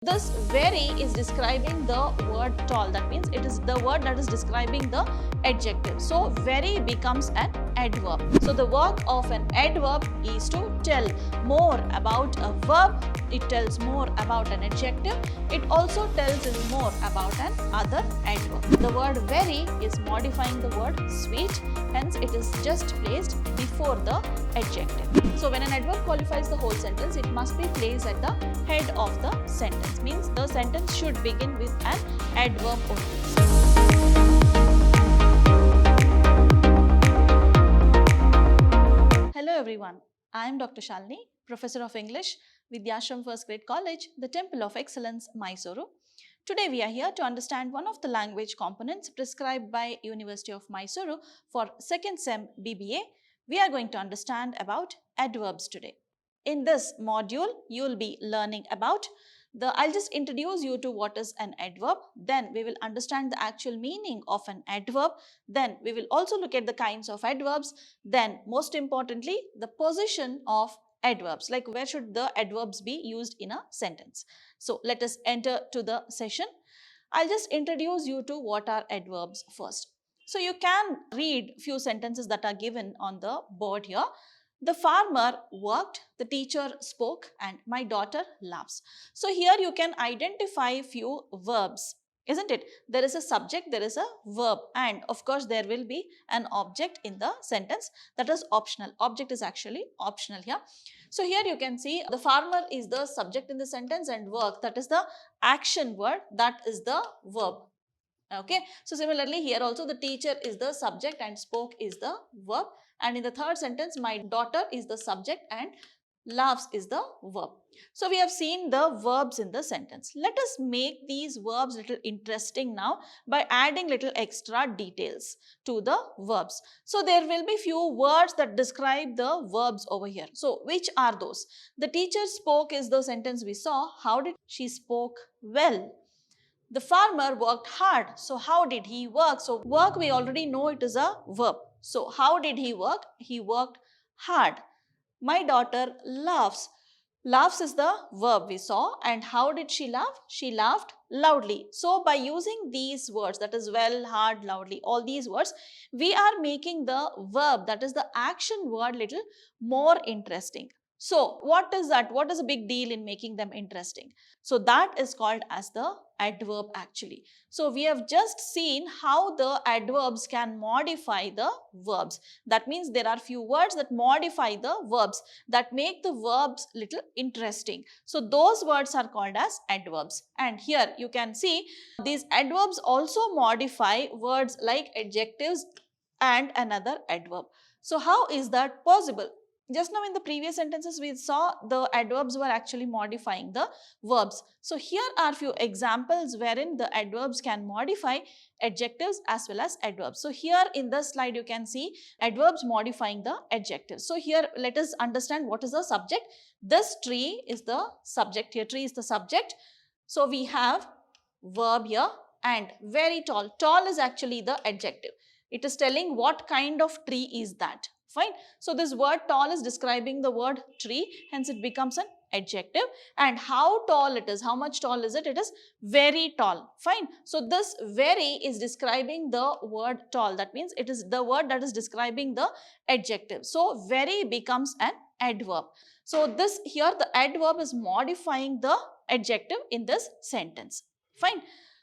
This very is describing the word tall. That means it is the word that is describing the adjective. So very becomes an adverb. So the work of an adverb is to tell more about a verb. It tells more about an adjective. It also tells us more about an other adverb. The word very is modifying the word sweet. Hence it is just placed before the adjective. So when an adverb qualifies the whole sentence, it must be placed at the head of the sentence. Means the sentence should begin with an adverb only. Hello everyone, I am Dr. Shalini, Professor of English, Vidhyaashram First Grade College, the Temple of Excellence, MYSURU. Today we are here to understand one of the language components prescribed by University of MYSURU for 2nd Sem B.B.A. We are going to understand about adverbs today. In this module, you will be learning about I'll just introduce you to what is an adverb. Then we will understand the actual meaning of an adverb. Then we will also look at the kinds of adverbs. Then most importantly, the position of adverbs, like where should the adverbs be used in a sentence. So let us enter to the session. I'll just introduce you to what are adverbs first. So you can read few sentences that are given on the board here. The farmer worked, the teacher spoke, and my daughter laughs. So here you can identify few verbs, isn't it? There is a subject, there is a verb, and of course there will be an object in the sentence. That is optional. Object is actually optional here. So here you can see the farmer is the subject in the sentence and work, that is the action word, that is the verb. Okay, so similarly here also the teacher is the subject and spoke is the verb, and in the third sentence my daughter is the subject and laughs is the verb. So we have seen the verbs in the sentence. Let us make these verbs little interesting now by adding little extra details to the verbs. So there will be few words that describe the verbs over here. So which are those? The teacher spoke is the sentence we saw. How did she spoke? Well. The farmer worked hard. So how did he work? So work we already know it is a verb. So how did he work? He worked hard. My daughter laughs. Laughs is the verb we saw. And how did she laugh? She laughed loudly. So by using these words, that is well, hard, loudly, all these words, we are making the verb, that is the action word, little more interesting. So what is that? What is a big deal in making them interesting? So that is called as the adverb actually. So we have just seen how the adverbs can modify the verbs. That means there are few words that modify the verbs, that make the verbs little interesting. So those words are called as adverbs. And here you can see these adverbs also modify words like adjectives and another adverb. So how is that possible? Just now in the previous sentences we saw the adverbs were actually modifying the verbs. So here are few examples wherein the adverbs can modify adjectives as well as adverbs. So here in the slide you can see adverbs modifying the adjectives. So here let us understand what is the subject. This tree is the subject here. Tree is the subject. So we have verb here and very tall. Tall is actually the adjective. It is telling what kind of tree is that. Fine. So this word tall is describing the word tree, hence it becomes an adjective. And how tall it is, how much tall is it? It is very tall. Fine. So this very is describing the word tall. That means it is the word that is describing the adjective. So very becomes an adverb. So this here the adverb is modifying the adjective in this sentence. Fine.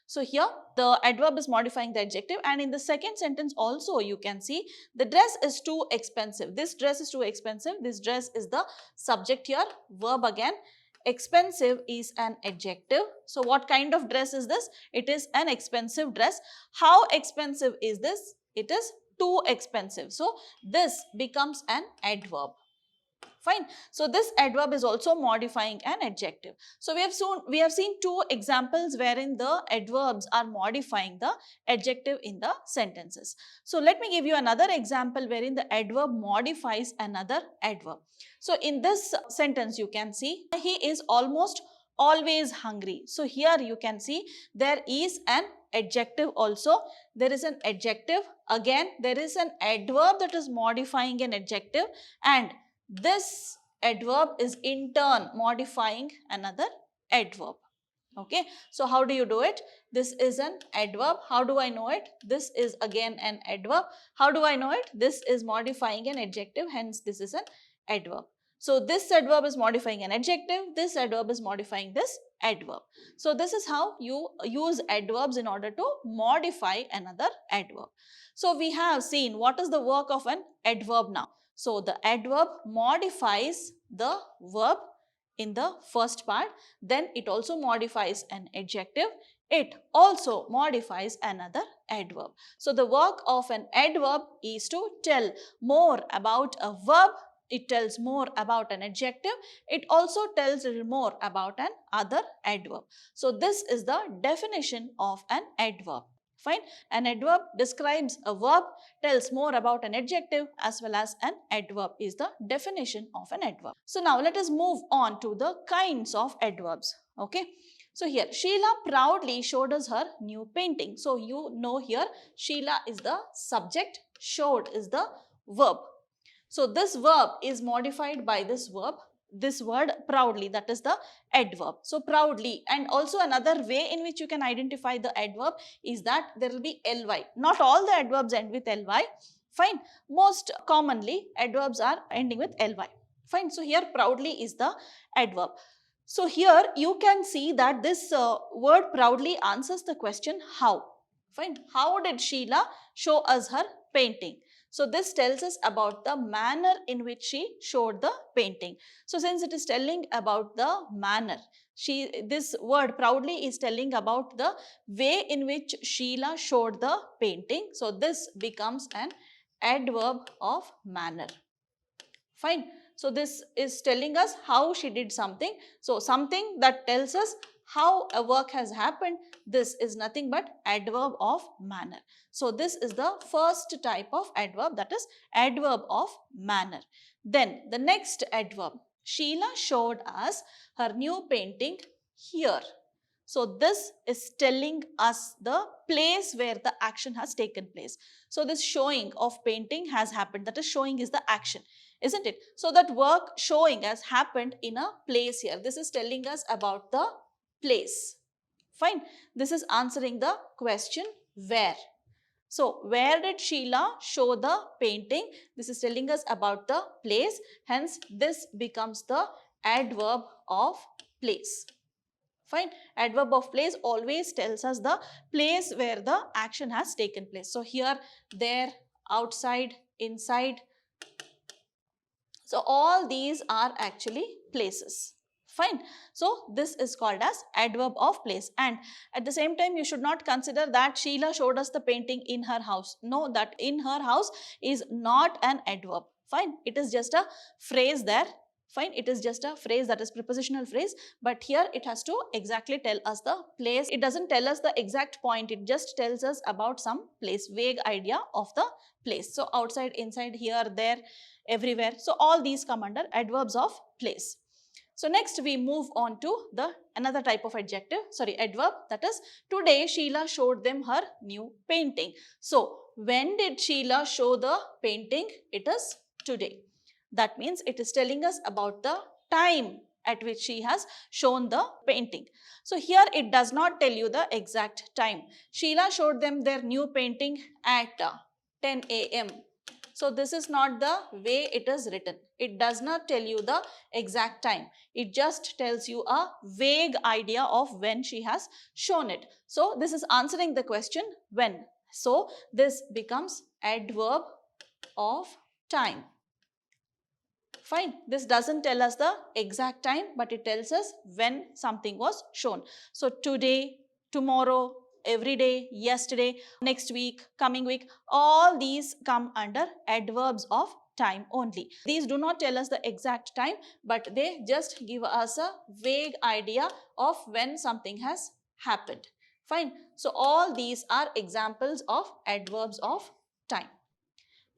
So here the adverb is modifying the adjective, and in the second sentence also you can see the dress is too expensive. This dress is too expensive. This dress is the subject here, verb again. Expensive is an adjective. So what kind of dress is this? It is an expensive dress. How expensive is this? It is too expensive. So this becomes an adverb. Fine. So this adverb is also modifying an adjective. So we have seen two examples wherein the adverbs are modifying the adjective in the sentences. So let me give you another example wherein the adverb modifies another adverb. So in this sentence you can see he is almost always hungry. So here you can see there is an adjective also. There is an adjective. Again there is an adverb that is modifying an adjective, and this adverb is in turn modifying another adverb. Okay, so how do you do it? This is an adverb. How do I know it? This is again an adverb. How do I know it? This is modifying an adjective, hence this is an adverb. So this adverb is modifying an adjective, this adverb is modifying this adverb. So this is how you use adverbs in order to modify another adverb. So we have seen what is the work of an adverb now. So the adverb modifies the verb in the first part, then it also modifies an adjective, it also modifies another adverb. So the work of an adverb is to tell more about a verb, it tells more about an adjective, it also tells more about an other adverb. So this is the definition of an adverb. Fine. An adverb describes a verb, tells more about an adjective, as well as an adverb is the definition of an adverb. So now let us move on to the kinds of adverbs. Okay. So here Sheila proudly showed us her new painting. So you know here Sheila is the subject, showed is the verb. So this verb is modified by this verb, this word proudly, that is the adverb. So proudly, and also another way in which you can identify the adverb is that there will be ly. Not all the adverbs end with ly. Fine. Most commonly adverbs are ending with ly. Fine. So here proudly is the adverb. So here you can see that this word proudly answers the question how. Fine. How did Sheila show us her painting? So this tells us about the manner in which she showed the painting. So since it is telling about the manner, this word proudly is telling about the way in which Sheila showed the painting. So this becomes an adverb of manner. Fine. So this is telling us how she did something. So something that tells us how a work has happened, this is nothing but adverb of manner. So this is the first type of adverb, that is adverb of manner. Then the next adverb, Sheila showed us her new painting here. So this is telling us the place where the action has taken place. So this showing of painting has happened, that is showing is the action, isn't it? So that work showing has happened in a place here. This is telling us about the place. Fine. This is answering the question where. So where did Sheila show the painting? This is telling us about the place. Hence this becomes the adverb of place. Fine. Adverb of place always tells us the place where the action has taken place. So here, there, outside, inside. So all these are actually places. Fine. So this is called as adverb of place. And at the same time, you should not consider that Sheila showed us the painting in her house. No, that in her house is not an adverb. Fine. It is just a phrase there. Fine. It is just a phrase, that is prepositional phrase. But here it has to exactly tell us the place. It doesn't tell us the exact point. It just tells us about some place, vague idea of the place. So outside, inside, here, there, everywhere. So all these come under adverbs of place. So next we move on to the another type of adverb, that is today Sheila showed them her new painting. So when did Sheila show the painting? It is today. That means it is telling us about the time at which she has shown the painting. So here it does not tell you the exact time. Sheila showed them their new painting at 10 a.m. So this is not the way it is written. It does not tell you the exact time. It just tells you a vague idea of when she has shown it. So this is answering the question when. So this becomes adverb of time. Fine. This doesn't tell us the exact time, but it tells us when something was shown. So today, tomorrow, every day, yesterday, next week, coming week, all these come under adverbs of time only. These do not tell us the exact time, but they just give us a vague idea of when something has happened. Fine. So all these are examples of adverbs of time.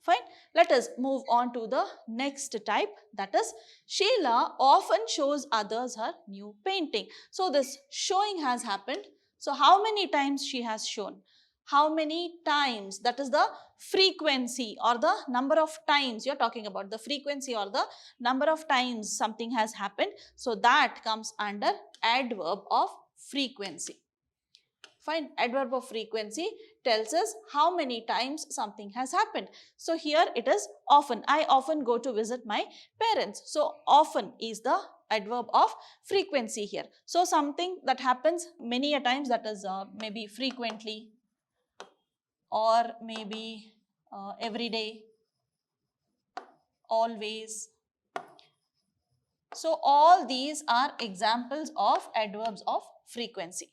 Fine. Let us move on to the next type, that is Sheila often shows others her new painting. So this showing has happened. So how many times she has shown? How many times? That is the frequency or the number of times you are talking about, the frequency or the number of times something has happened. So that comes under adverb of frequency. Fine. Adverb of frequency tells us how many times something has happened. So here it is often. I often go to visit my parents. So often is the adverb of frequency here. So something that happens many a times, that is maybe frequently, or maybe every day, always. So all these are examples of adverbs of frequency.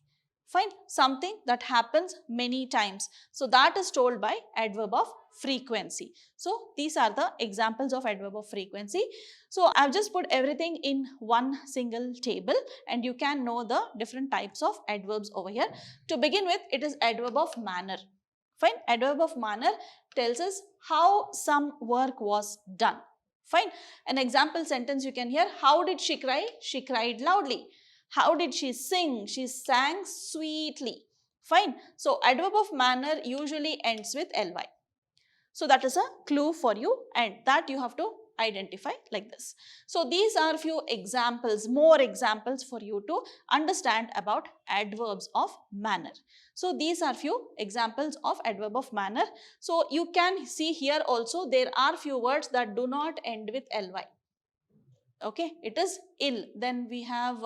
Fine. Something that happens many times. So that is told by adverb of frequency. So these are the examples of adverb of frequency. So I've just put everything in one single table and you can know the different types of adverbs over here. To begin with, it is adverb of manner. Fine. Adverb of manner tells us how some work was done. Fine. An example sentence you can hear. How did she cry? She cried loudly. How did she sing? She sang sweetly. Fine. So adverb of manner usually ends with ly. So that is a clue for you and that you have to identify like this. So these are few examples, more examples for you to understand about adverbs of manner. So these are few examples of adverb of manner. So you can see here also there are few words that do not end with ly. Okay, it is ill. Then we have,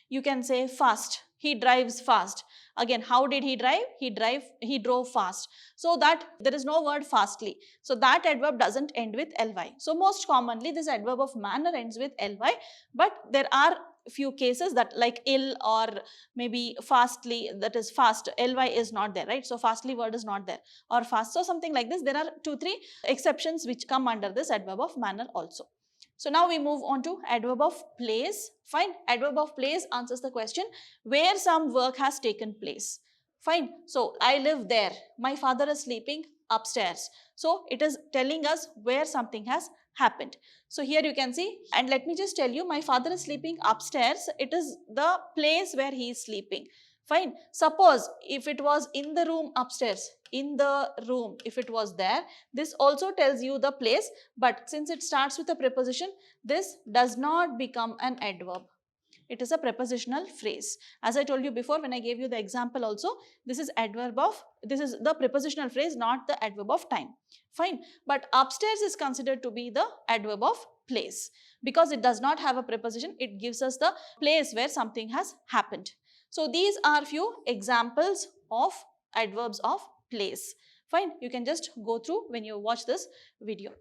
you can say fast. He drives fast. Again, how did he drive? He drove fast. So that there is no word fastly. So that adverb doesn't end with ly. So most commonly this adverb of manner ends with ly. But there are few cases that like ill or maybe fastly, that is fast, ly is not there, right? So fastly word is not there, or fast. So something like this. There are 2-3 exceptions which come under this adverb of manner also. So now we move on to adverb of place. Fine. Adverb of place answers the question where some work has taken place. Fine. So I live there. My father is sleeping upstairs. So it is telling us where something has happened. So here you can see, and let me just tell you, my father is sleeping upstairs. It is the place where he is sleeping. Fine. Suppose if it was in the room upstairs, in the room, if it was there, this also tells you the place, but since it starts with a preposition, this does not become an adverb. It is a prepositional phrase. As I told you before when I gave you the example also, this is the prepositional phrase, not the adverb of time. Fine. But upstairs is considered to be the adverb of place because it does not have a preposition. It gives us the place where something has happened. So these are few examples of adverbs of place. Fine. You can just go through when you watch this video.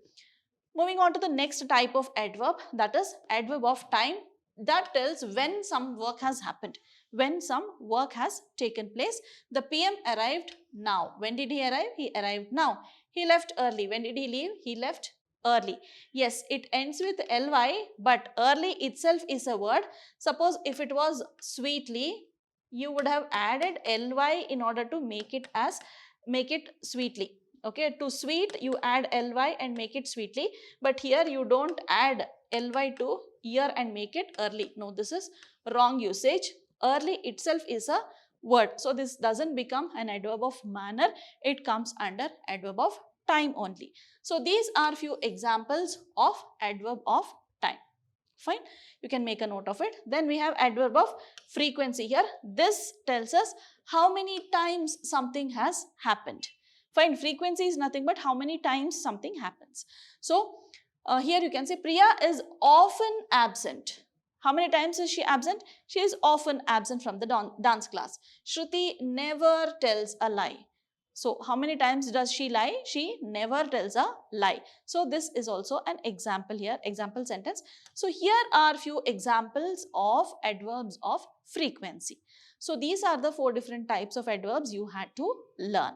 Moving on to the next type of adverb, that is adverb of time. That tells when some work has happened, when some work has taken place. The PM arrived now. When did he arrive? He arrived now. He left early. When did he leave? He left early. Yes, it ends with ly, but early itself is a word. Suppose if it was sweetly, you would have added ly in order to make it sweetly. Okay, to sweet you add ly and make it sweetly, but here you don't add ly to year and make it early. No, this is wrong usage. Early itself is a word. So this doesn't become an adverb of manner. It comes under adverb of time only. So these are few examples of adverb of time. Fine. You can make a note of it. Then we have adverb of frequency here. This tells us how many times something has happened. Fine. Frequency is nothing but how many times something happens. So here you can say Priya is often absent. How many times is she absent? She is often absent from the dance class. Shruti never tells a lie. So how many times does she lie? She never tells a lie. So this is also an example here, example sentence. So here are few examples of adverbs of frequency. So these are the 4 different types of adverbs you had to learn.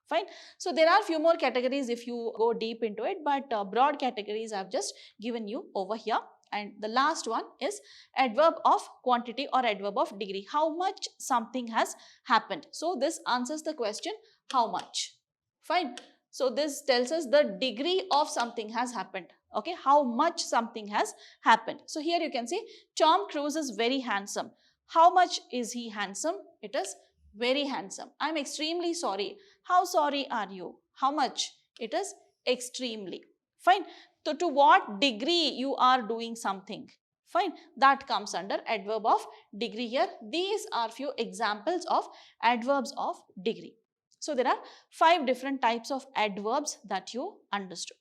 Fine. So there are few more categories if you go deep into it, but broad categories I've just given you over here. And the last one is adverb of quantity or adverb of degree. How much something has happened. So this answers the question how much. Fine. So this tells us the degree of something has happened. Okay. How much something has happened. So here you can see Tom Cruise is very handsome. How much is he handsome? It is very handsome. I'm extremely sorry. How sorry are you? How much? It is extremely. Fine. So to what degree you are doing something. Fine, that comes under adverb of degree here. These are few examples of adverbs of degree. So there are 5 different types of adverbs that you understood.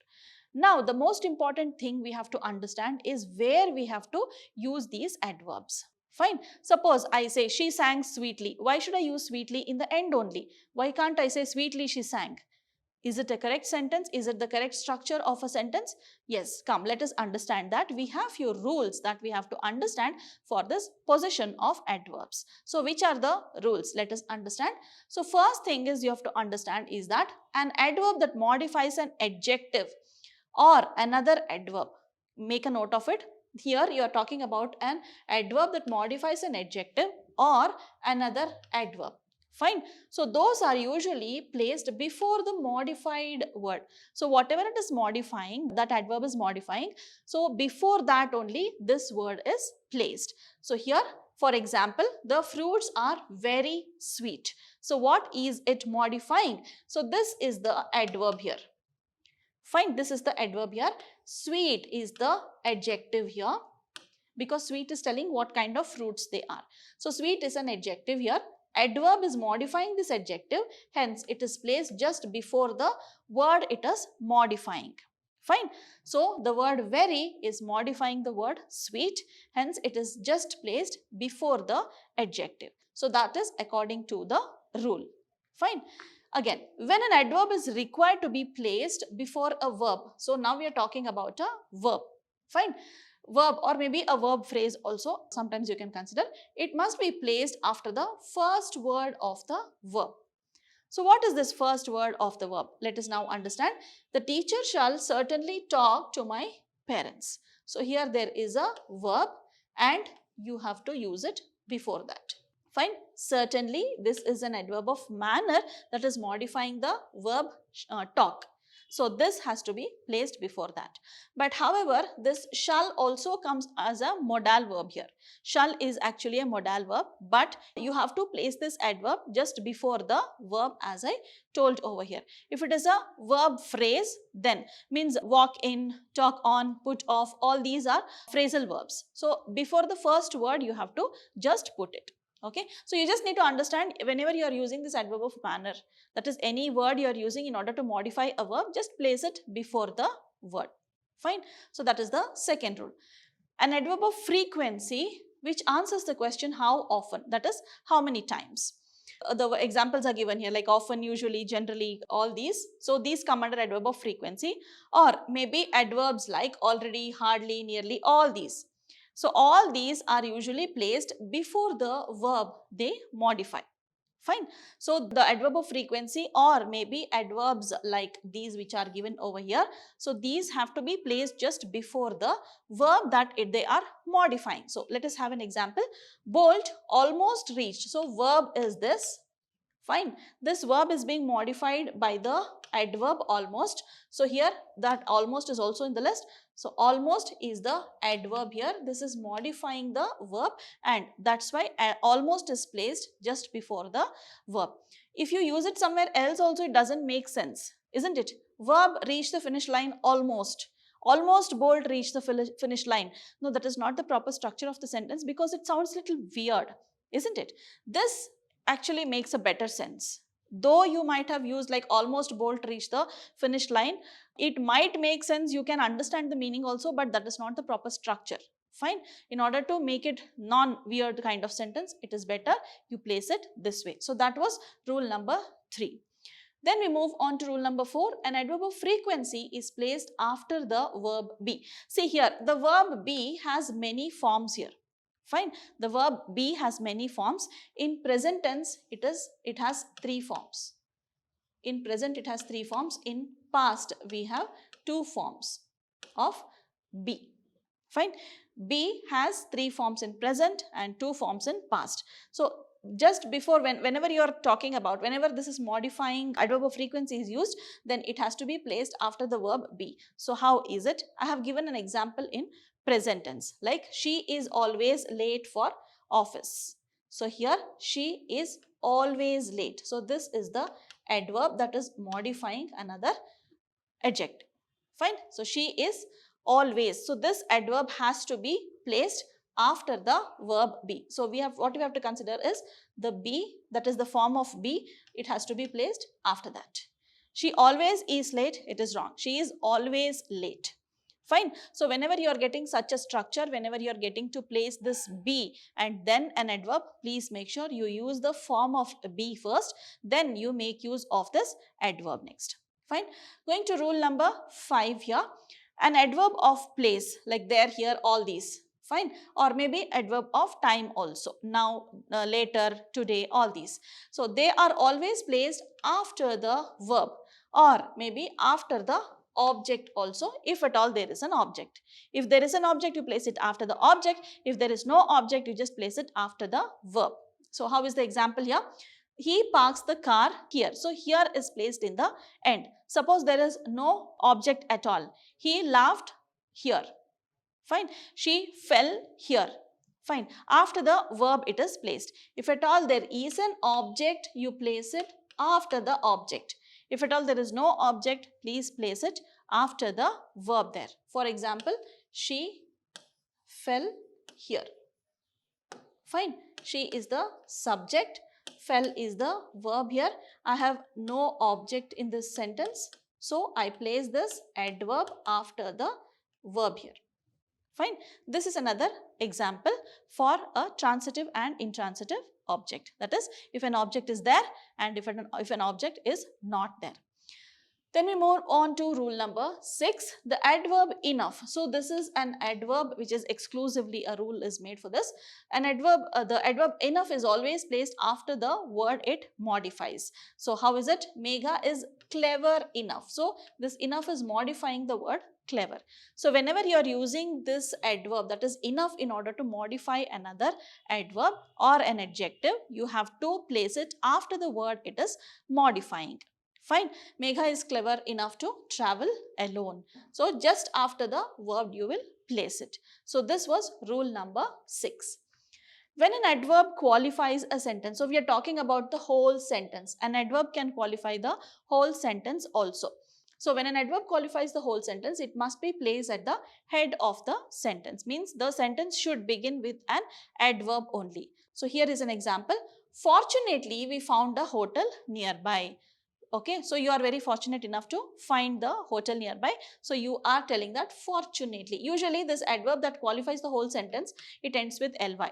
Now the most important thing we have to understand is where we have to use these adverbs. Fine. Suppose I say she sang sweetly. Why should I use sweetly in the end only? Why can't I say sweetly she sang? Is it a correct sentence? Is it the correct structure of a sentence? Yes, come, let us understand that. We have few rules that we have to understand for this position of adverbs. So, which are the rules? Let us understand. So, first thing is you have to understand is that an adverb that modifies an adjective or another adverb. Make a note of it. Here you are talking about an adverb that modifies an adjective or another adverb. Fine. So those are usually placed before the modified word. So whatever it is modifying, that adverb is modifying. So before that only this word is placed. So here, for example, the fruits are very sweet. So what is it modifying? So this is the adverb here. Fine, this is the adverb here. Sweet is the adjective here because sweet is telling what kind of fruits they are. So sweet is an adjective here. Adverb is modifying this adjective, hence it is placed just before the word it is modifying. Fine. So the word very is modifying the word sweet, hence it is just placed before the adjective. So that is according to the rule. Fine. Again, when an adverb is required to be placed before a verb, so now we are talking about a verb. Fine. Verb or maybe a verb phrase also, sometimes you can consider, it must be placed after the first word of the verb. So what is this first word of the verb? Let us now understand. The teacher shall certainly talk to my parents. So here there is a verb and you have to use it before that. Fine. Certainly this is an adverb of manner that is modifying the verb talk. So this has to be placed before that. But however, this shall also comes as a modal verb here. Shall is actually a modal verb, but you have to place this adverb just before the verb as I told over here. If it is a verb phrase, then means walk in, talk on, put off, all these are phrasal verbs. So before the first word you have to just put it. Okay, so you just need to understand whenever you are using this adverb of manner, that is any word you are using in order to modify a verb, just place it before the word. Fine. So that is the second rule. An adverb of frequency which answers the question how often, that is how many times. The examples are given here like often, usually, generally, all these. So these come under adverb of frequency, or maybe adverbs like already, hardly, nearly, all these. So all these are usually placed before the verb they modify. Fine. So the adverb of frequency or maybe adverbs like these which are given over here. So these have to be placed just before the verb that they are modifying. So let us have an example. Bolt almost reached. So verb is this. Fine. This verb is being modified by the adverb almost. So here that almost is also in the list. So almost is the adverb here. This is modifying the verb and that's why almost is placed just before the verb. If you use it somewhere else also, it doesn't make sense, isn't it? Verb reach the finish line almost. Almost Bolt reached the finish line. No, that is not the proper structure of the sentence because it sounds a little weird, isn't it? This actually makes a better sense. Though you might have used like almost Bolt reached the finish line, it might make sense, you can understand the meaning also, but that is not the proper structure. Fine. In order to make it non-weird kind of sentence, it is better you place it this way. So that was rule number 3. Then we move on to rule number 4. An adverb of frequency is placed after the verb be. See here, the verb be has many forms here. Fine. The verb be has many forms. In present tense, it has 3 forms. In present, it has 3 forms. In past, we have 2 forms of be. Fine. Be has 3 forms in present and 2 forms in past. So just before, whenever you are talking about, whenever this is modifying adverb of frequency is used, then it has to be placed after the verb be. So how is it? I have given an example in present tense, like she is always late for office. So here she is always late. So this is the adverb that is modifying another adjective. Fine. So she is always. So this adverb has to be placed after the verb be. So what we have to consider is the be, that is the form of be, it has to be placed after that. She always is late, it is wrong. She is always late. Fine. So whenever you are getting such a structure, whenever you are getting to place this be and then an adverb, please make sure you use the form of be first, then you make use of this adverb next. Fine. Going to rule number 5 here. An adverb of place, like there, here, all these. Fine. Or maybe adverb of time also. Now, later, today, all these. So they are always placed after the verb or maybe after the object also, if at all there is an object. If there is an object, you place it after the object. If there is no object, you just place it after the verb. So how is the example here? He parks the car here. So here is placed in the end. Suppose there is no object at all. He laughed here. Fine. She fell here. Fine. After the verb it is placed. If at all there is an object, you place it after the object. If at all there is no object, please place it after the verb there. For example, she fell here. Fine. She is the subject. Fell is the verb here. I have no object in this sentence. So I place this adverb after the verb here. Fine. This is another example for a transitive and intransitive object. That is, if an object is there and if an object is not there. Then we move on to rule number 6, the adverb enough. So this is an adverb which is exclusively a rule is made for this. An adverb, the adverb enough is always placed after the word it modifies. So how is it? Megha is clever enough. So this enough is modifying the word clever. So whenever you are using this adverb, that is enough, in order to modify another adverb or an adjective, you have to place it after the word it is modifying. Fine. Megha is clever enough to travel alone. So just after the verb you will place it. So this was rule number 6. When an adverb qualifies a sentence, so we are talking about the whole sentence. An adverb can qualify the whole sentence also. So when an adverb qualifies the whole sentence, it must be placed at the head of the sentence. Means the sentence should begin with an adverb only. So here is an example. Fortunately, we found a hotel nearby. Okay, so you are very fortunate enough to find the hotel nearby. So you are telling that fortunately. Usually this adverb that qualifies the whole sentence, it ends with ly.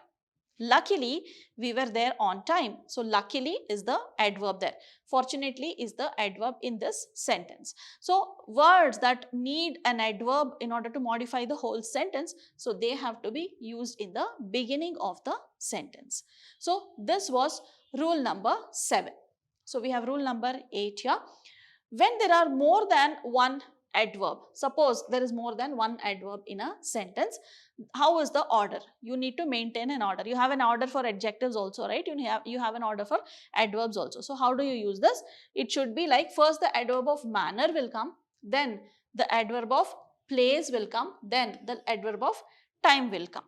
Luckily, we were there on time. So luckily is the adverb there. Fortunately is the adverb in this sentence. So words that need an adverb in order to modify the whole sentence, so they have to be used in the beginning of the sentence. So this was rule number 7. So we have rule number 8 here. When there are more than one adverb, suppose there is more than one adverb in a sentence, how is the order? You need to maintain an order. You have an order for adjectives also, right? You have an order for adverbs also. So how do you use this? It should be like, first the adverb of manner will come, then the adverb of place will come, then the adverb of time will come.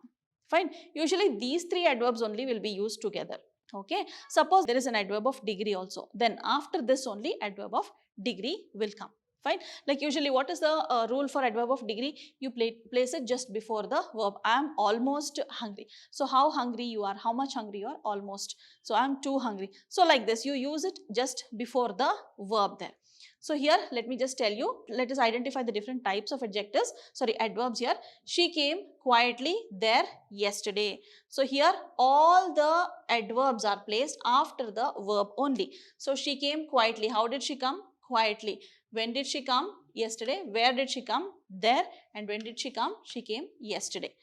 Fine. Usually these 3 adverbs only will be used together. Okay. Suppose there is an adverb of degree also. Then after this only adverb of degree will come. Fine. Like usually what is the rule for adverb of degree? You place it just before the verb. I am almost hungry. So how hungry you are? How much hungry you are? Almost. So I am too hungry. So like this you use it just before the verb there. So here let me just tell you, let us identify the different types of adverbs here. She came quietly there yesterday. So here all the adverbs are placed after the verb only. So she came quietly. How did she come? Quietly. When did she come? Yesterday. Where did she come? There. And when did she come? She came yesterday.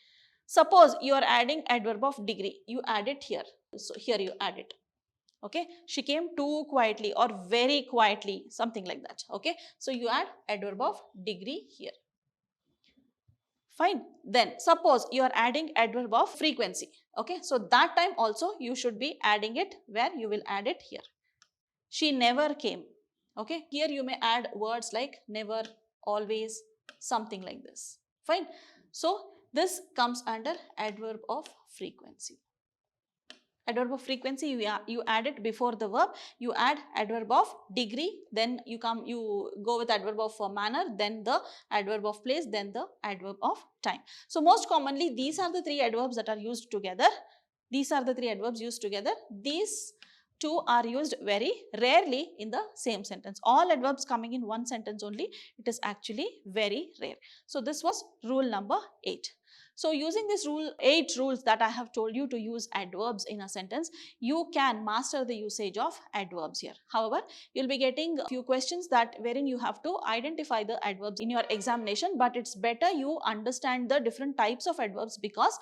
Suppose you are adding adverb of degree. You add it here. So here you add it. Okay, she came too quietly or very quietly, something like that. Okay, so you add adverb of degree here. Fine. Then suppose you are adding adverb of frequency. Okay, so that time also you should be adding it where you will add it here. She never came. Okay, here you may add words like never, always, something like this. Fine. So this comes under adverb of frequency. Adverb of frequency, you add it before the verb. You add adverb of degree, then you go with adverb of manner, then the adverb of place, then the adverb of time. So most commonly these are the three adverbs that are used together. These are the three adverbs used together. These two are used very rarely in the same sentence. All adverbs coming in one sentence only, it is actually very rare. So this was rule number 8. So using this 8 rules that I have told you to use adverbs in a sentence, you can master the usage of adverbs here. However, you'll be getting a few questions that wherein you have to identify the adverbs in your examination, but it's better you understand the different types of adverbs, because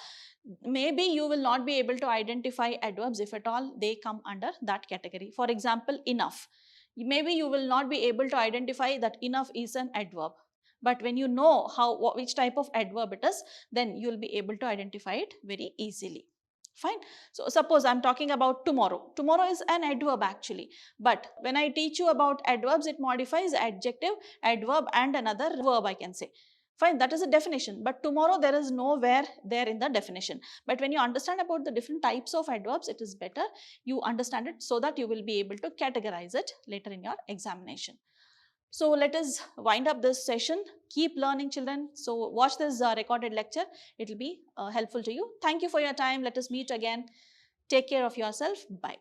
maybe you will not be able to identify adverbs if at all they come under that category. For example, enough. Maybe you will not be able to identify that enough is an adverb. But when you know which type of adverb it is, then you will be able to identify it very easily. Fine. So suppose I'm talking about tomorrow. Tomorrow is an adverb actually. But when I teach you about adverbs, it modifies adjective, adverb and another verb, I can say. Fine, that is a definition. But tomorrow there is nowhere there in the definition. But when you understand about the different types of adverbs, it is better you understand it so that you will be able to categorize it later in your examination. So let us wind up this session. Keep learning, children. So watch this recorded lecture. It will be helpful to you. Thank you for your time. Let us meet again. Take care of yourself. Bye.